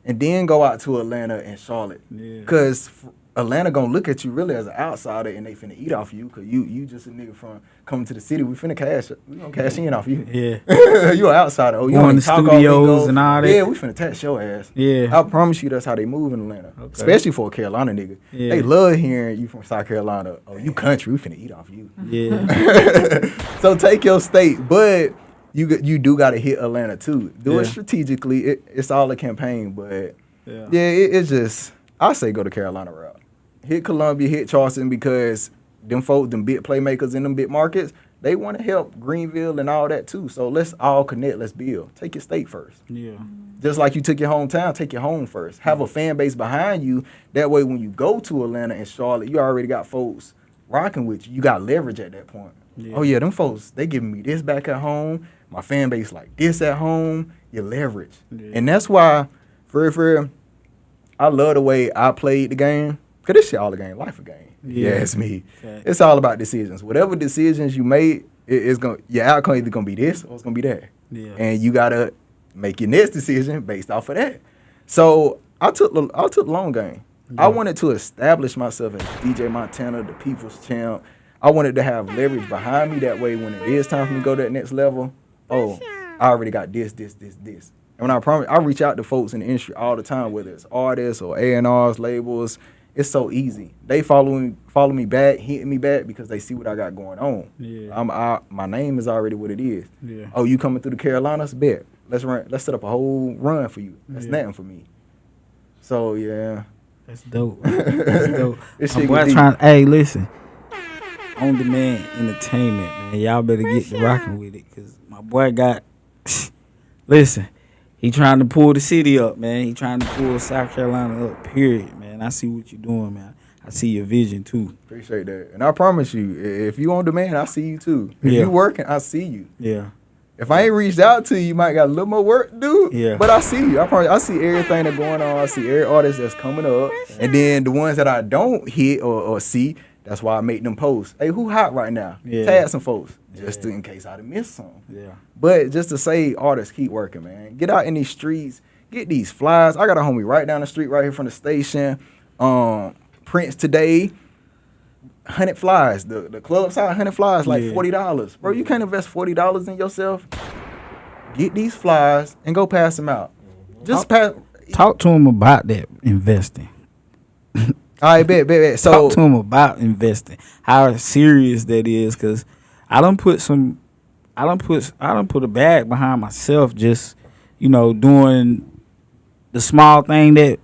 S1: and then go out to Atlanta and Charlotte.
S2: Yeah.
S1: Cause Atlanta gonna look at you really as an outsider, and they finna eat off you. Cause you just a nigga from coming to the city. We gonna cash in off you.
S2: Yeah.
S1: You an outsider. Oh, you
S2: Going
S1: only
S2: to
S1: talk all
S2: studios
S1: lingo.
S2: and all that.
S1: Yeah, we finna tax your ass.
S2: Yeah.
S1: I promise you that's how they move in Atlanta.
S2: Okay.
S1: Especially for a Carolina nigga.
S2: Yeah.
S1: They love hearing you from South Carolina. Oh, you country, we finna eat off you.
S2: Yeah.
S1: So take your state, but you do gotta hit Atlanta too. Do it
S2: Yeah.
S1: strategically. It's all a campaign, but
S2: Yeah.
S1: it's just, I say go to Carolina route. Hit Columbia, hit Charleston, because them folks, them big playmakers in them big markets, they want to help Greenville and all that too. So let's all connect, let's build. Take your state first.
S2: Yeah.
S1: Just like you took your hometown, take your home first. Have a fan base behind you. That way when you go to Atlanta and Charlotte, you already got folks rocking with you. You got leverage at that point.
S2: Yeah.
S1: Oh yeah, them folks, they giving me this back at home. My fan base like this at home. Your leverage.
S2: Yeah.
S1: And that's why, for real, I love the way I played the game. Because this shit all a game, life a game.
S2: Yeah.
S1: Yeah, it's me.
S2: Fact.
S1: It's all about decisions. Whatever decisions you made, your outcome either going to be this or it's going to be that.
S2: Yeah.
S1: And you got to make your next decision based off of that. So I took the long game. I wanted to establish myself as DJ Montana, the people's champ. I wanted to have leverage behind me. That way, when it is time for me to go to that next level, I already got this. And when I promise, I reach out to folks in the industry all the time, whether it's artists or A&Rs, labels. It's so easy. They follow me back, hitting me back because they see what I got going on.
S2: Yeah.
S1: My name is already what it is.
S2: Yeah.
S1: Oh, you coming through the Carolinas? Bet. Let's set up a whole run for you. That's nothing for me. So yeah.
S2: That's dope. That's dope.
S1: This
S2: My
S1: shit
S2: boy
S1: get deep.
S2: trying. Hey, listen. OnDemand entertainment, man. Y'all better get to rocking with it, cause my boy got. Listen, he trying to pull the city up, man. He trying to pull South Carolina up. Period, man. I see what you doing, man. I see your vision too.
S1: Appreciate that. And I promise you, if you on demand, I see you too. If
S2: Yeah.
S1: you working, I see you.
S2: Yeah.
S1: If I ain't reached out to you, you might got a little more work to do.
S2: Yeah.
S1: But I see you. I promise. I see everything that's going on. I see every artist that's coming up. And then the ones that I don't hit or see, that's why I make them posts. Hey, who hot right now?
S2: Yeah.
S1: Tag some folks. Just in case I'd have missed some.
S2: Yeah.
S1: But just to say, artists, keep working, man. Get out in these streets. Get these flyers. I got a homie right down the street, right here from the station. Prince today, 100 flyers. The club side, 100 flyers, like $40. Bro, you can't invest $40 in yourself. Get these flyers and go pass them out. Just pass.
S2: Talk to him about that investing.
S1: All right, bet. So
S2: talk to him about investing. How serious that is, because I done put a bag behind myself, just doing the small thing that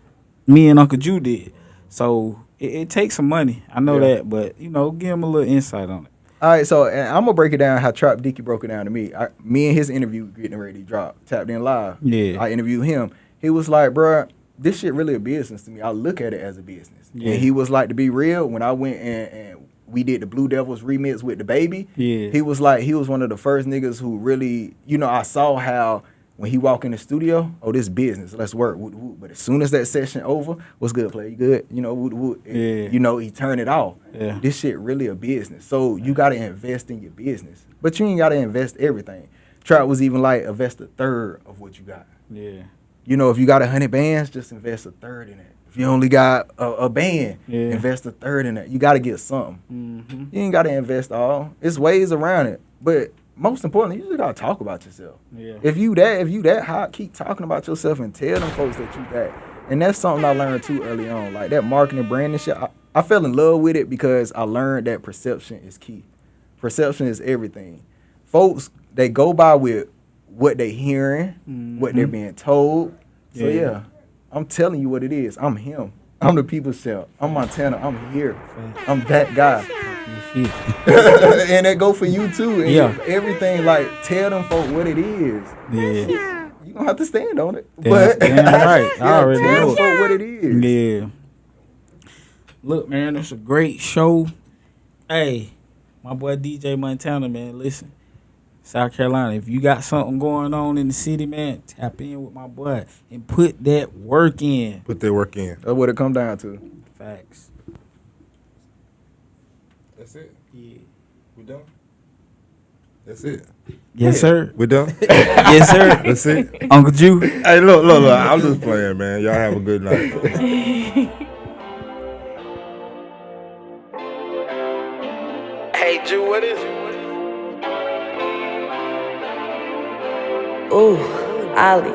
S2: me and Uncle Ju did. So it takes some money. I know that, but give him a little insight on it.
S1: All right, so and I'm gonna break it down how Trap Dickey broke it down to me. Me and his interview getting ready to drop, Tapped In Live.
S2: Yeah,
S1: I interviewed him. He was like, "Bruh, this shit really a business to me. I look at it as a business." Yeah. And he was like, to be real, when I went and we did the Blue Devils remix with the baby.
S2: Yeah,
S1: he was like, he was one of the first niggas who really, I saw how. When he walk in the studio, this business, let's work. But as soon as that session over, what's good, play? You good? He turned it off.
S2: Yeah.
S1: This shit really a business. So you got to invest in your business. But you ain't got to invest everything. Trap was even like, invest a third of what you got.
S2: Yeah.
S1: If you got 100 bands, just invest a third in it. If you only got a band, invest a third in it. You got to get something. Mm-hmm. You ain't got to invest all. It's ways around it. But most importantly, you just gotta talk about yourself. Yeah. If you that hot, keep talking about yourself and tell them folks that you that. And that's something I learned too early on. Like that marketing branding shit. I fell in love with it because I learned that perception is key. Perception is everything. Folks, they go by with what they hearing, what they're being told. So yeah, I'm telling you what it is. I'm him. I'm the people's champ. I'm Montana. I'm here. I'm that guy. And that go for you too. And everything, like, tell them folk what it is. Yeah. You gonna have to stand on it. But
S2: right. I already
S1: tell
S2: know
S1: them folk what it is.
S2: Yeah. Look, man, it's a great show. Hey, my boy DJ Montana, man, listen. South Carolina, if you got something going on in the city, man, tap in with my boy and put that work in.
S4: Put that work in.
S1: That's what it come down to.
S2: Facts.
S4: That's it?
S2: Yeah.
S4: We done? That's it?
S2: Yes, sir.
S4: We done?
S2: Yes, sir.
S4: That's it?
S2: Uncle Ju.
S4: Hey, look. I'm just playing, man. Y'all have a good night.
S3: Hey, Ju, what is it?
S6: Ooh, Olly,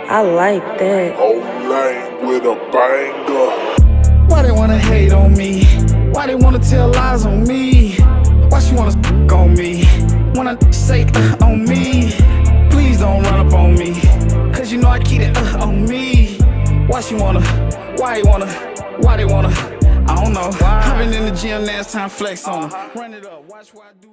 S6: I like that.
S7: Olay with a banger.
S3: Why they wanna hate on me? Why they wanna tell lies on me? Why she wanna on me? Wanna say on me? Please don't run up on me, cause you know I keep it on me. Why she wanna? Why they wanna? Why they wanna? I don't know. I've been in the gym, now it's time to flex on 'em. Run it up, watch what I do.